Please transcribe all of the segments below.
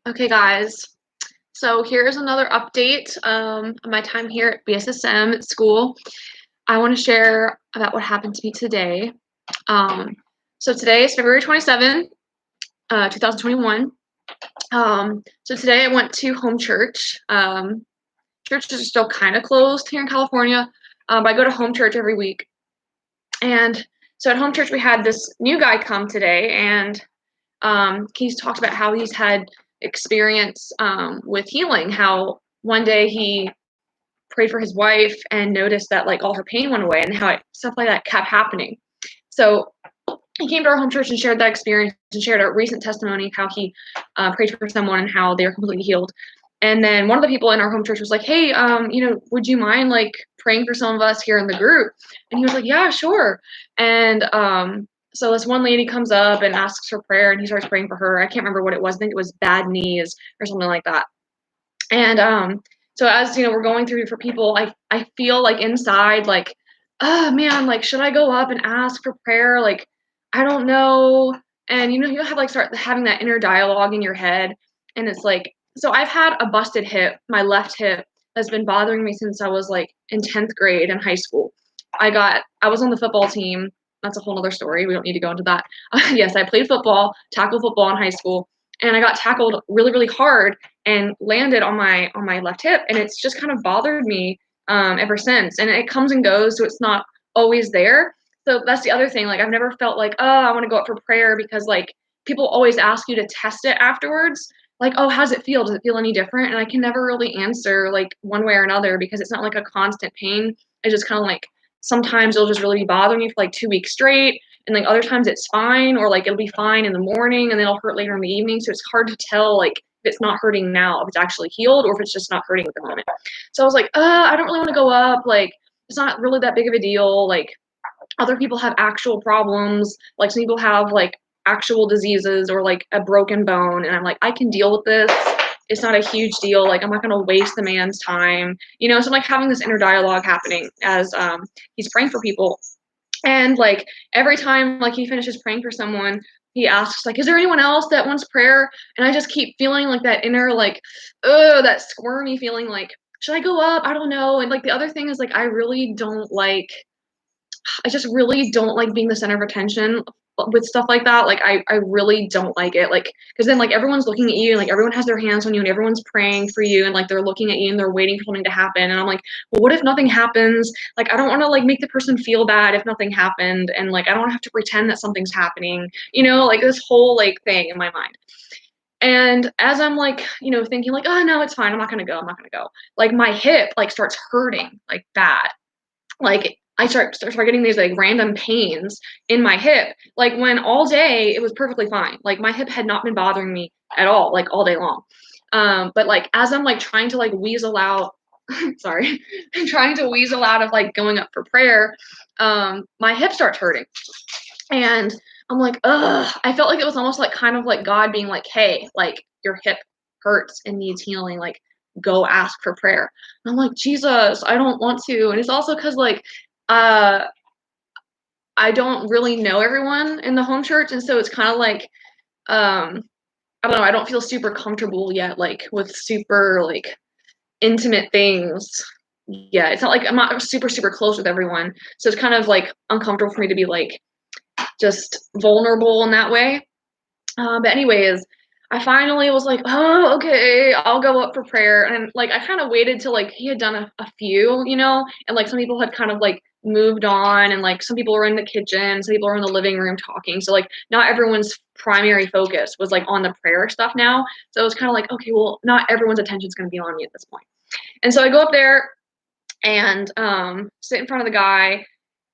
Okay, guys. So here's another update of my time here at BSSM at school. I want to share about what happened to me today. Um, so today is February 27th, 2021. So today I went to home church. Churches are still kind of closed here in California, but I go to home church every week. And so at home church, we had this new guy come today, and he's talked about how he's had experience with healing, how one day he prayed for his wife and noticed that like all her pain went away and how stuff like that kept happening. So he came to our home church and shared that experience and shared a recent testimony of how he prayed for someone and how they were completely healed. And then one of the people in our home church was like, "Hey, would you mind like praying for some of us here in the group?" And he was like, "Yeah, sure." And so this one lady comes up and asks for prayer, and he starts praying for her. I can't remember what it was. I think it was bad knees or something like that. And so as we're going through for people, I feel like inside, like, oh man, like should I go up and ask for prayer? Like, I don't know. And you'll have like start having that inner dialogue in your head. And it's like, so I've had a busted hip, my left hip has been bothering me since I was like in 10th grade in high school. I was on the football team. That's a whole other story. We don't need to go into that. Yes, I played football, tackle football in high school, and I got tackled really, really hard and landed on my left hip, and it's just kind of bothered me ever since. And it comes and goes, so it's not always there. So that's the other thing. Like I've never felt like, oh, I want to go up for prayer, because like people always ask you to test it afterwards. Like, oh, how's it feel? Does it feel any different? And I can never really answer like one way or another, because it's not like a constant pain. It's just kind of like sometimes it'll just really be bothering me for like 2 weeks straight. And like other times it's fine, or like it'll be fine in the morning and then it'll hurt later in the evening. So it's hard to tell like if it's not hurting now, if it's actually healed, or if it's just not hurting at the moment. So I was like, I don't really want to go up. Like, it's not really that big of a deal. Like, other people have actual problems. Like, some people have like actual diseases or like a broken bone. And I'm like, I can deal with this. It's not a huge deal. Like, I'm not going to waste the man's time. So I'm like having this inner dialogue happening as he's praying for people. And like every time like he finishes praying for someone, he asks like, "Is there anyone else that wants prayer?" And I just keep feeling like that inner like, oh, that squirmy feeling like, should I go up? I don't know. And like the other thing is like I just really don't like being the center of attention with stuff like that. Like I really don't like it. Like, because then like everyone's looking at you and like everyone has their hands on you and everyone's praying for you and like they're looking at you and they're waiting for something to happen. And I'm like, well, what if nothing happens? Like I don't want to like make the person feel bad if nothing happened, and like I don't have to pretend that something's happening. Like this whole like thing in my mind. And as I'm like, thinking like, oh no, it's fine. I'm not gonna go. I'm not gonna go. Like my hip like starts hurting like bad. Like I start getting these like random pains in my hip, like when all day it was perfectly fine. Like my hip had not been bothering me at all, like all day long. But like as I'm like trying to like weasel out, sorry, trying to weasel out of like going up for prayer, my hip starts hurting, and I'm like, ugh. I felt like it was almost like kind of like God being like, hey, like your hip hurts and needs healing, like go ask for prayer. And I'm like, Jesus, I don't want to. And it's also because like uh I don't really know everyone in the home church, and so it's kind of like um I don't know, I don't feel super comfortable yet, like with super like intimate things. Yeah, it's not like I'm not super, super close with everyone. So it's kind of like uncomfortable for me to be like just vulnerable in that way. But anyways, I finally was like, oh, okay, I'll go up for prayer. And like, I kind of waited till like he had done a few, and like some people had kind of like moved on, and like some people were in the kitchen, some people were in the living room talking. So like, not everyone's primary focus was like on the prayer stuff now. So it was kind of like, okay, well, not everyone's attention is going to be on me at this point. And so I go up there and sit in front of the guy,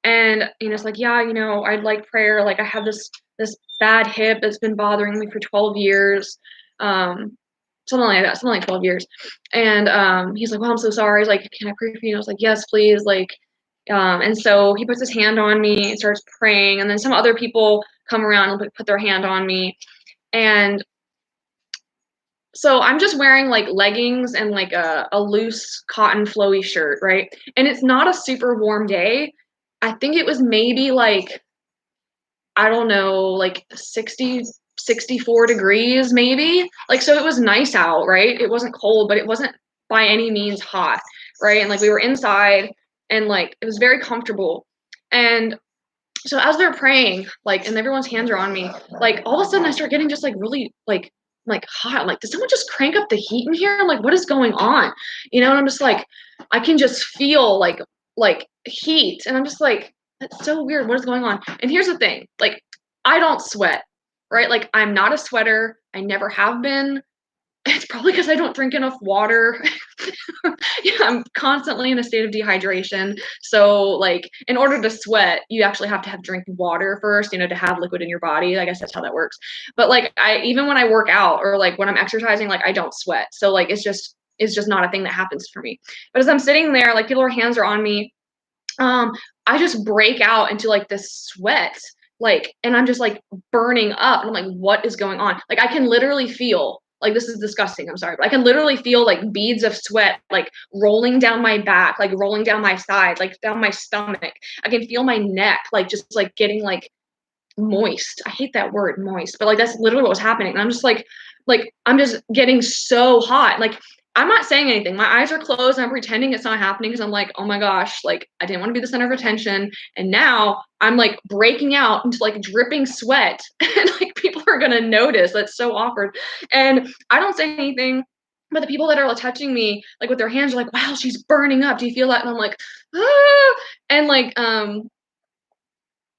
and it's like, yeah, I'd like prayer. Like I have this bad hip that's been bothering me for 12 years, something like that, something like 12 years. And he's like, well, I'm so sorry. He's like, can I pray for you? I was like, yes, please. Like, and so he puts his hand on me and starts praying, and then some other people come around and put their hand on me, and so I'm just wearing like leggings and like a loose cotton flowy shirt, right? And it's not a super warm day. I think it was maybe like, I don't know, like 60 64 degrees maybe. Like, so it was nice out, right? It wasn't cold, but it wasn't by any means hot, right? And like we were inside and like it was very comfortable. And so as they're praying, like, and everyone's hands are on me, like all of a sudden I start getting just like really like hot. I'm like, did someone just crank up the heat in here? I'm like, what is going on? You know, and I'm just like, I can just feel like heat. And I'm just like, that's so weird. What is going on? And here's the thing, like, I don't sweat, right? Like, I'm not a sweater. I never have been. It's probably because I don't drink enough water. Yeah, I'm constantly in a state of dehydration. So, like, in order to sweat, you actually have to have drink water first, you know, to have liquid in your body. I guess that's how that works. But like, I even when I work out or like when I'm exercising, like I don't sweat. So like, it's just not a thing that happens for me. But as I'm sitting there, like people's hands are on me, I just break out into like this sweat, like, and I'm just like burning up. And I'm like, what is going on? Like, I can literally feel, like, this is disgusting. I'm sorry, but I can literally feel like beads of sweat, like rolling down my back, like rolling down my side, like down my stomach. I can feel my neck, like just like getting like moist. I hate that word, moist, but like that's literally what was happening. And I'm just like I'm just getting so hot. Like I'm not saying anything. My eyes are closed and I'm pretending it's not happening because I'm like, oh my gosh, like I didn't want to be the center of attention. And now I'm like breaking out into like dripping sweat and like people are gonna notice. That's so awkward. And I don't say anything. But the people that are like, touching me, like with their hands, are like, "Wow, she's burning up. Do you feel that?" And I'm like, "Ah!" And like,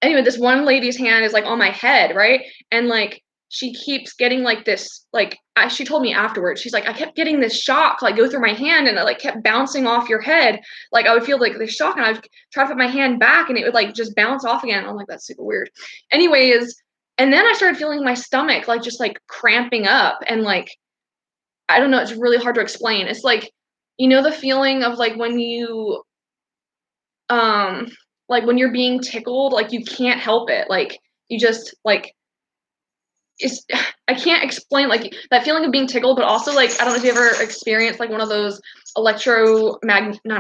anyway, this one lady's hand is like on my head, right? And like she keeps getting like this, like she told me afterwards, she's like, I kept getting this shock, like go through my hand, and it like kept bouncing off your head. Like I would feel like this shock, and I would try to put my hand back, and it would like just bounce off again. I'm like, that's super weird. Anyways, and then I started feeling my stomach like just like cramping up, and like I don't know, it's really hard to explain. It's like, you know, the feeling of like when you um like when you're being tickled, like you can't help it, like you just like it's I can't explain like that feeling of being tickled, but also like I don't know if you ever experienced like one of those not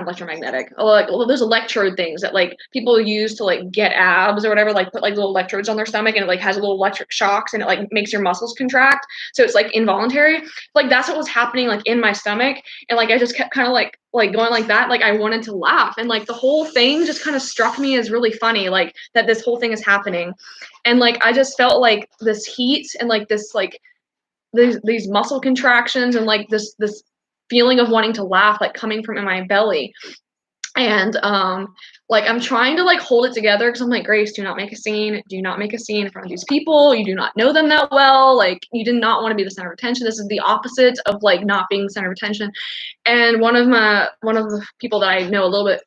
electromagnetic, like those electrode things that like people use to like get abs or whatever, like put like little electrodes on their stomach and it like has little electric shocks and it like makes your muscles contract, so it's like involuntary. Like that's what was happening like in my stomach, and like I just kept kind of like going like that, like I wanted to laugh, and like the whole thing just kind of struck me as really funny, like that this whole thing is happening. And like I just felt like this heat and like this like these muscle contractions and like this feeling of wanting to laugh like coming from in my belly. And like I'm trying to like hold it together because I'm like, Grace, do not make a scene, do not make a scene in front of these people, you do not know them that well, like you did not want to be the center of attention. This is the opposite of like not being the center of attention. And one of the people that I know a little bit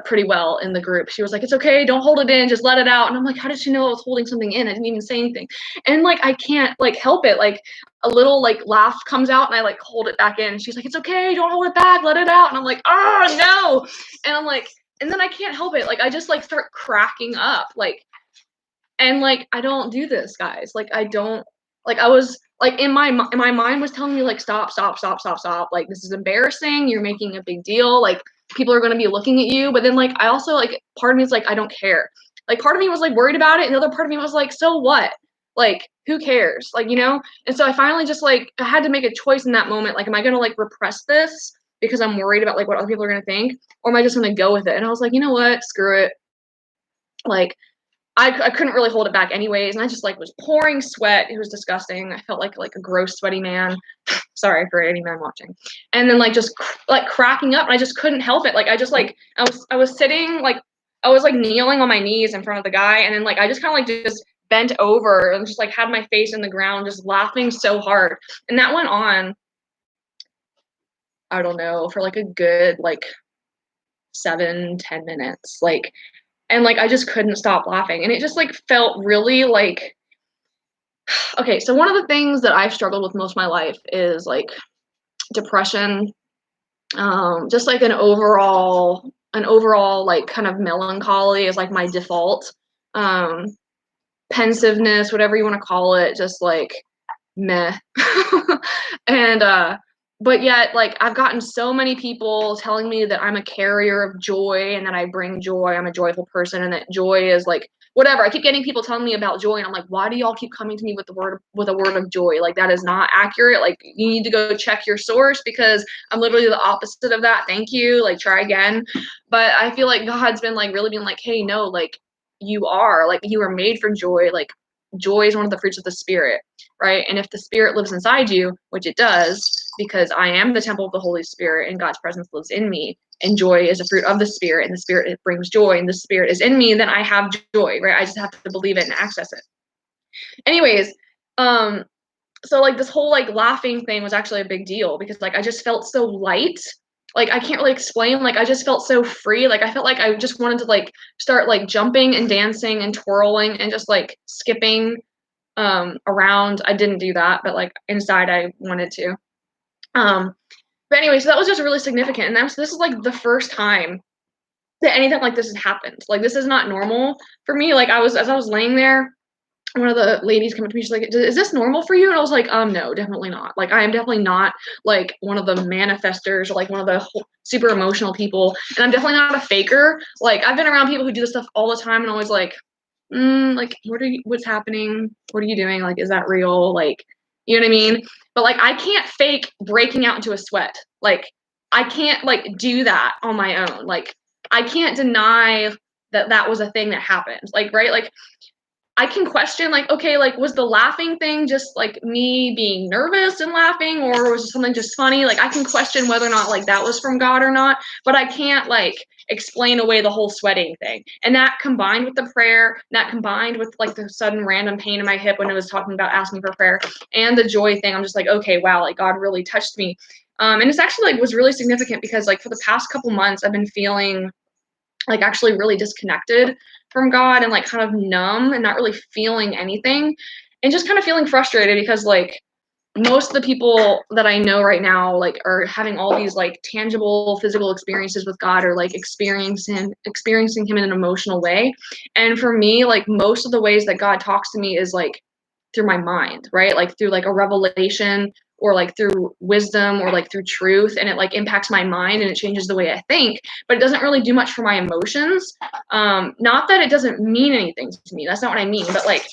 pretty well in the group, she was like, it's okay, don't hold it in, just let it out. And I'm like, how did she know I was holding something in? I didn't even say anything. And like I can't like help it, like a little like laugh comes out and I like hold it back in, and she's like, it's okay, don't hold it back, let it out. And I'm like, oh no. And I'm like, and then I can't help it, like I just like start cracking up, like, and like I don't do this, guys, like I don't, like I was like in my mind was telling me like stop, stop, stop, stop, stop, like this is embarrassing, you're making a big deal, like people are going to be looking at you. But then like I also like part of me is like I don't care, like part of me was like worried about it, and the other part of me was like, so what, like who cares, like, you know. And so I finally just like I had to make a choice in that moment, like am I going to like repress this because I'm worried about like what other people are going to think, or am I just going to go with it? And I was like, you know what, screw it, like I couldn't really hold it back anyways, and I just like was pouring sweat. It was disgusting. I felt like a gross sweaty man. Sorry for any man watching. And then like just like cracking up, and I just couldn't help it. Like I just like I was sitting, like I was like kneeling on my knees in front of the guy, and then like I just kind of like just bent over and just like had my face in the ground, just laughing so hard. And that went on, I don't know, for like a good like 7-10 minutes, like, and like I just couldn't stop laughing, and it just like felt really like, okay, so one of the things that I've struggled with most of my life is like depression, just like an overall like kind of melancholy is like my default, um pensiveness, whatever you want to call it, just like meh. And but yet like I've gotten so many people telling me that I'm a carrier of joy and that I bring joy, I'm a joyful person, and that joy is like whatever. I keep getting people telling me about joy, and I'm like, why do y'all keep coming to me with a word of joy? Like, that is not accurate. Like, you need to go check your source, because I'm literally the opposite of that. Thank you. Like, try again. But I feel like God's been like really being like, hey, no, like, you are made for joy. Like, joy is one of the fruits of the Spirit, right? And if the Spirit lives inside you, which it does, because I am the temple of the Holy Spirit and God's presence lives in me, and joy is a fruit of the Spirit, and the Spirit, it brings joy, and the Spirit is in me, then I have joy, right? I just have to believe it and access it. Anyways, so like this whole like laughing thing was actually a big deal, because like I just felt so light. Like, I can't really explain. Like, I just felt so free. Like, I felt like I just wanted to like start like jumping and dancing and twirling and just like skipping around. I didn't do that, but like inside I wanted to. But anyway, so that was just really significant. And this is like the first time that anything like this has happened. Like, this is not normal for me. Like, as I was laying there, one of the ladies came up to me, she's like, is this normal for you? And I was like, no, definitely not. Like, I am definitely not like one of the manifestors or like one of the super emotional people. And I'm definitely not a faker. Like, I've been around people who do this stuff all the time, and always like, like, what's happening? What are you doing? Like, is that real? Like, you know what I mean? But like, I can't fake breaking out into a sweat. Like, I can't like do that on my own. Like, I can't deny that that was a thing that happened. Like, right? Like, I can question, like, okay, like, was the laughing thing just like me being nervous and laughing, or was it something just funny? Like, I can question whether or not like that was from God or not, but I can't like explain away the whole sweating thing. And that combined with the prayer, that combined with like the sudden random pain in my hip when it was talking about asking for prayer, and the joy thing, I'm just like, okay, wow, like God really touched me. And it's actually like was really significant, because like for the past couple months I've been feeling like actually really disconnected from God, and like kind of numb and not really feeling anything, and just kind of feeling frustrated, because like most of the people that I know right now like are having all these like tangible physical experiences with God, or like experiencing him in an emotional way. And for me, like most of the ways that God talks to me is like through my mind, right? Like through like a revelation, or like through wisdom, or like through truth, and it like impacts my mind and it changes the way I think, but it doesn't really do much for my emotions. Not that it doesn't mean anything to me. That's not what I mean. But like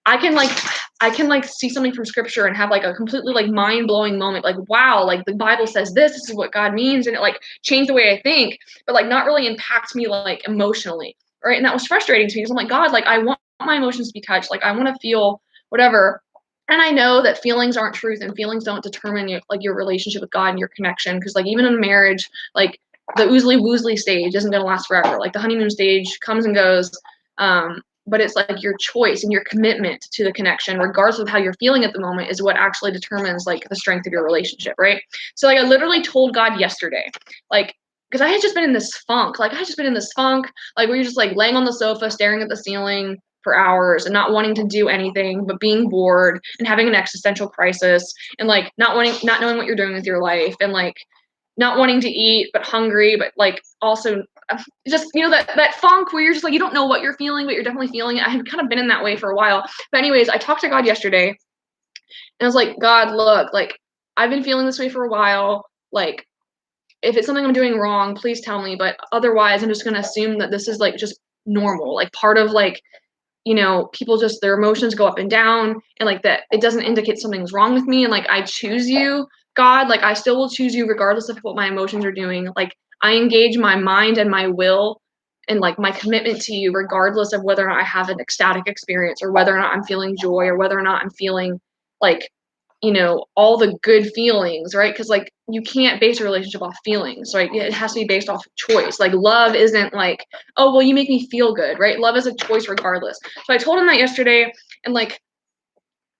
I can like see something from scripture and have like a completely like mind-blowing moment, like, wow, like the Bible says this is what God means, and it like changed the way I think, but like not really impact me like emotionally. Right. And that was frustrating to me, because I'm like, God, like I want my emotions to be touched. Like I want to feel whatever. And I know that feelings aren't truth, and feelings don't determine your relationship with God and your connection. Because like even in a marriage, like the oozly woozly stage isn't going to last forever. Like the honeymoon stage comes and goes. But it's like your choice and your commitment to the connection, regardless of how you're feeling at the moment, is what actually determines like the strength of your relationship, right? So like I literally told God yesterday, like, because I had just been in this funk, like where you're just like laying on the sofa, staring at the ceiling for hours and not wanting to do anything, but being bored and having an existential crisis, and like not knowing what you're doing with your life, and like not wanting to eat, but hungry, but like also just, that funk where you're just like, you don't know what you're feeling, but you're definitely feeling it. I had kind of been in that way for a while. But anyways, I talked to God yesterday, and I was like, God, look, like I've been feeling this way for a while. Like, if it's something I'm doing wrong, please tell me. But otherwise, I'm just going to assume that this is like just normal, like part of like, people just, their emotions go up and down, and like that it doesn't indicate something's wrong with me. And like, I choose you, God, like I still will choose you regardless of what my emotions are doing. Like, I engage my mind and my will and like my commitment to you, regardless of whether or not I have an ecstatic experience, or whether or not I'm feeling joy, or whether or not I'm feeling like, all the good feelings, right? Because like you can't base a relationship off feelings, right? It has to be based off choice. Like love isn't like, oh, well, you make me feel good, right? Love is a choice regardless. So I told him that yesterday, and like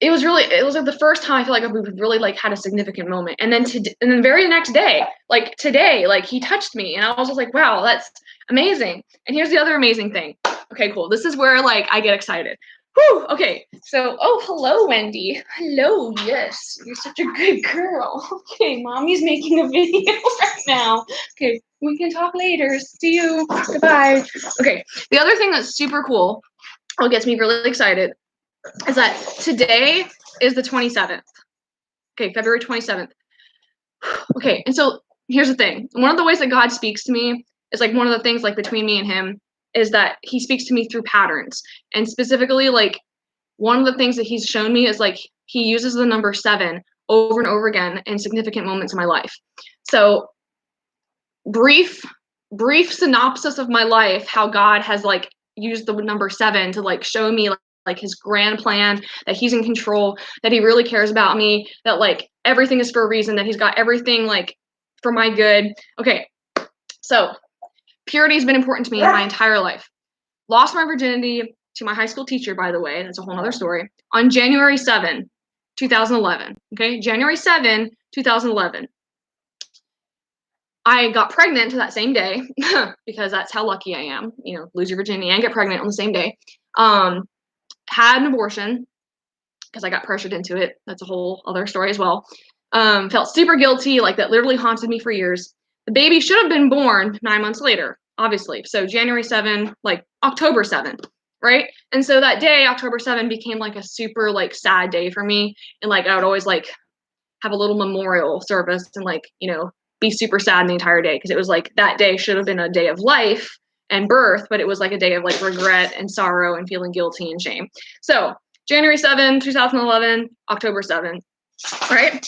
it was like the first time I feel like we really like had a significant moment. And then and then very next day, like today, like he touched me, and I was just like, wow, that's amazing. And here's the other amazing thing. Okay, cool. This is where like I get excited. Whew, okay, so, oh, hello, Wendy. Hello, yes, you're such a good girl. Okay, mommy's making a video right now. Okay, we can talk later. See you. Goodbye. Okay, the other thing that's super cool, what gets me really excited, is that today is the 27th. Okay, February 27th. Okay, and so here's the thing. One of the ways that God speaks to me is like one of the things like between me and him is that he speaks to me through patterns. And specifically, like, one of the things that he's shown me is like he uses the number 7 over and over again in significant moments in my life. So brief synopsis of my life, how God has like used the number 7 to like show me like his grand plan, that he's in control, that he really cares about me, that like everything is for a reason, that he's got everything like for my good. Okay, so purity has been important to me my entire life. Lost my virginity to my high school teacher, by the way, that's a whole nother story, on January 7, 2011. Okay, January 7, 2011. I got pregnant that same day because that's how lucky I am, you know, lose your virginity and get pregnant on the same day. Had an abortion because I got pressured into it. That's a whole other story as well. Felt super guilty, like that literally haunted me for years. The baby should have been born 9 months later, obviously. So January 7, like October 7, right? And so that day, October 7, became like a super like sad day for me. And like I would always like have a little memorial service and like, you know, be super sad the entire day because it was like that day should have been a day of life and birth, but it was like a day of like regret and sorrow and feeling guilty and shame. So January 7, 2011, October 7, right?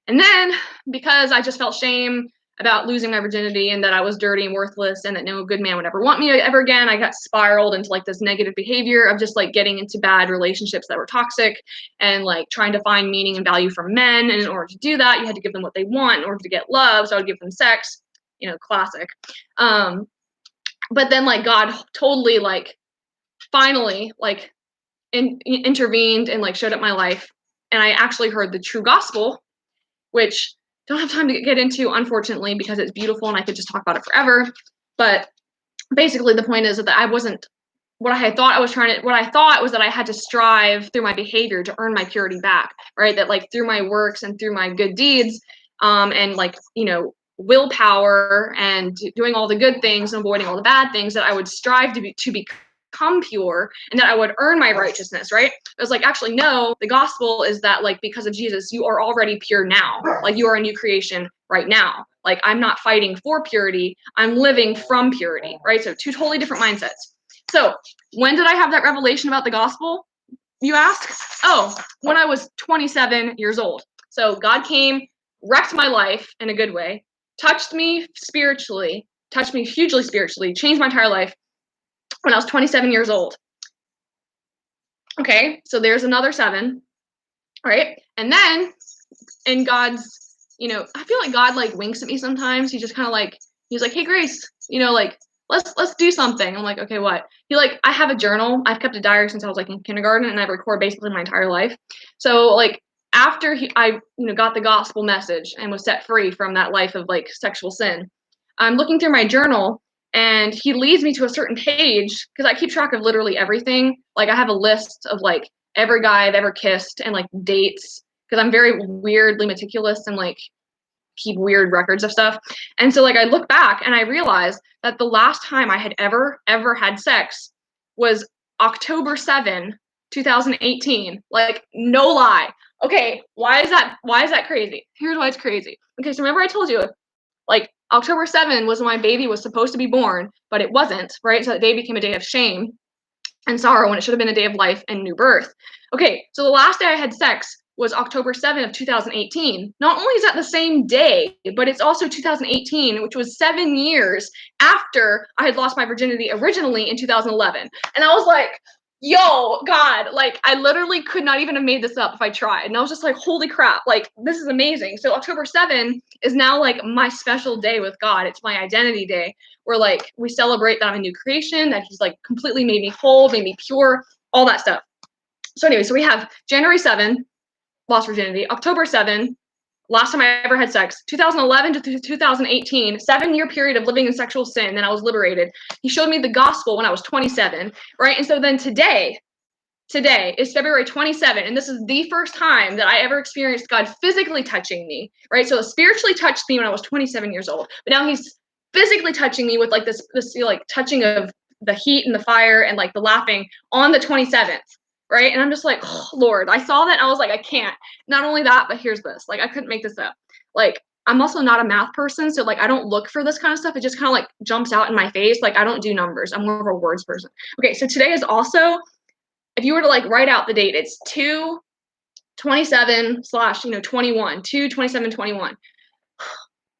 And then because I just felt shame about losing my virginity and that I was dirty and worthless and that no good man would ever want me ever again, I got spiraled into like this negative behavior of just like getting into bad relationships that were toxic and like trying to find meaning and value from men. And in order to do that, you had to give them what they want in order to get love. So I would give them sex, you know, classic. But then like God totally like finally like intervened and like showed up my life. And I actually heard the true gospel, which don't have time to get into, unfortunately, because it's beautiful and I could just talk about it forever. But basically the point is that I wasn't what I thought was that I had to strive through my behavior to earn my purity back, right? That like through my works and through my good deeds, and like, you know, willpower and doing all the good things and avoiding all the bad things, that I would strive to become pure and that I would earn my righteousness, right? It was like, actually, no, the gospel is that like because of Jesus, you are already pure now. Like you are a new creation right now. Like I'm not fighting for purity, I'm living from purity, right? So two totally different mindsets. So when did I have that revelation about the gospel, you ask? Oh, when I was 27 years old. So God came, wrecked my life in a good way, touched me spiritually, touched me hugely spiritually, changed my entire life when I was 27 years old. Okay, so there's another 7, right? And then in God's, you know, I feel like God like winks at me sometimes. He just kind of like, he's like, hey, Grace, you know, like, let's do something. I'm like, okay, what? He like, I have a journal. I've kept a diary since I was like in kindergarten and I record basically my entire life. So like after I, you know, got the gospel message and was set free from that life of like sexual sin, I'm looking through my journal and he leads me to a certain page because I keep track of literally everything. Like I have a list of like every guy I've ever kissed and like dates because I'm very weirdly meticulous and like keep weird records of stuff. And so like I look back and I realize that the last time I had ever had sex was October 7, 2018. Like no lie. Okay, why is that crazy? Here's why it's crazy. Okay, so remember I told you like October 7 was when my baby was supposed to be born, but it wasn't, right? So that day became a day of shame and sorrow when it should have been a day of life and new birth. Okay, so the last day I had sex was October 7 of 2018. Not only is that the same day, but it's also 2018, which was 7 years after I had lost my virginity originally in 2011. And I was like, yo, God, like I literally could not even have made this up if I tried. And I was just like, holy crap, like this is amazing. So October 7 is now like my special day with God. It's my identity day where like we celebrate that I'm a new creation, that he's like completely made me whole, made me pure, all that stuff. So anyway, so we have January 7, lost virginity, October 7, last time I ever had sex, 2011 to 2018, 7-year period of living in sexual sin, then I was liberated. He showed me the gospel when I was 27, right? And so then today is February 27, and this is the first time that I ever experienced God physically touching me, right? So spiritually touched me when I was 27 years old, but now he's physically touching me with like this like touching of the heat and the fire and like the laughing on the 27th. Right. And I'm just like, oh, Lord, I saw that. And I was like, I can't. Not only that, but here's this. Like, I couldn't make this up. Like, I'm also not a math person, so like I don't look for this kind of stuff. It just kind of like jumps out in my face. Like I don't do numbers. I'm more of a words person. Okay, so today is also, if you were to like write out the date, it's 2/27 slash 21, 2/27/21.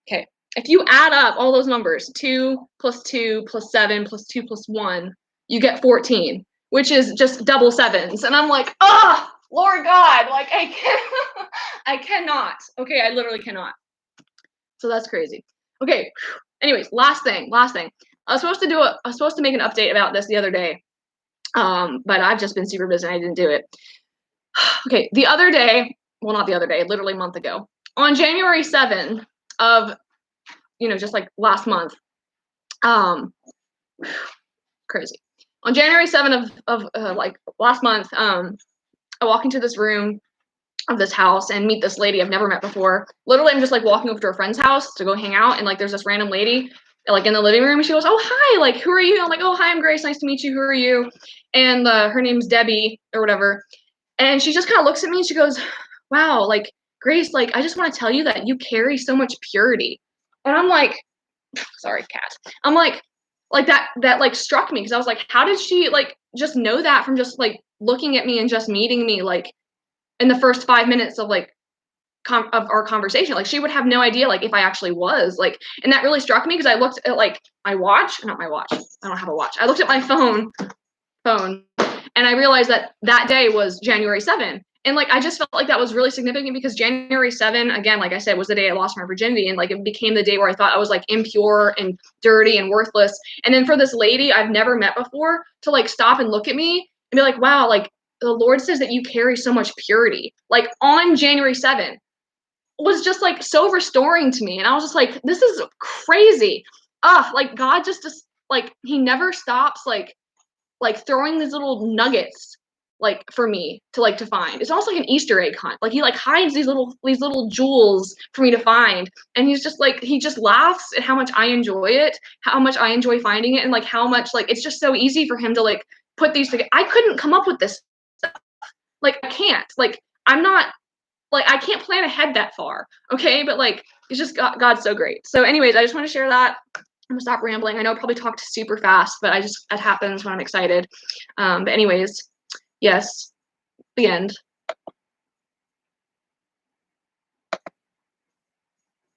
Okay, if you add up all those numbers, 2 plus 2 plus 7 plus 2 plus 1, you get 14, which is just double sevens. And I'm like, oh, Lord God, like I can't, I cannot. Okay, I literally cannot. So that's crazy. Okay, anyways, last thing. I was supposed to make an update about this the other day, but I've just been super busy and I didn't do it. Okay, the other day, well, not the other day, literally a month ago, on January 7th of, just like last month, crazy. On January 7th of like last month, I walk into this room of this house and meet this lady I've never met before. Literally, I'm just like walking over to a friend's house to go hang out, and like there's this random lady like in the living room, and she goes, "Oh, hi, like who are you?" I'm like, "Oh, hi, I'm Grace, nice to meet you, who are you?" And her name's Debbie or whatever. And she just kind of looks at me and she goes, "Wow, like Grace, like I just want to tell you that you carry so much purity." And I'm like, sorry, cat. I'm like that like struck me because I was like, how did she like just know that from just like looking at me and just meeting me like in the first 5 minutes of like of our conversation? Like she would have no idea like if I actually was like, and that really struck me because I looked at like my watch, not my watch. I don't have a watch. I looked at my phone, and I realized that day was January 7th. And like I just felt like that was really significant because January 7th, again, like I said, was the day I lost my virginity, and like it became the day where I thought I was like impure and dirty and worthless. And then for this lady I've never met before to like stop and look at me and be like, "Wow, like the Lord says that you carry so much purity." Like on January 7th was just like so restoring to me. And I was just like, this is crazy. Like God just like he never stops like throwing these little nuggets like for me to like to find. It's almost like an Easter egg hunt. Like he like hides these little jewels for me to find. And he's just like he just laughs at how much I enjoy it, how much I enjoy finding it, and like how much like it's just so easy for him to like put these together. I couldn't come up with this stuff. Like I can't. Like I'm not like I can't plan ahead that far. Okay, but like it's just God's so great. So anyways, I just want to share that. I'm gonna stop rambling. I know I probably talked super fast, but it happens when I'm excited. But anyways, yes, the end.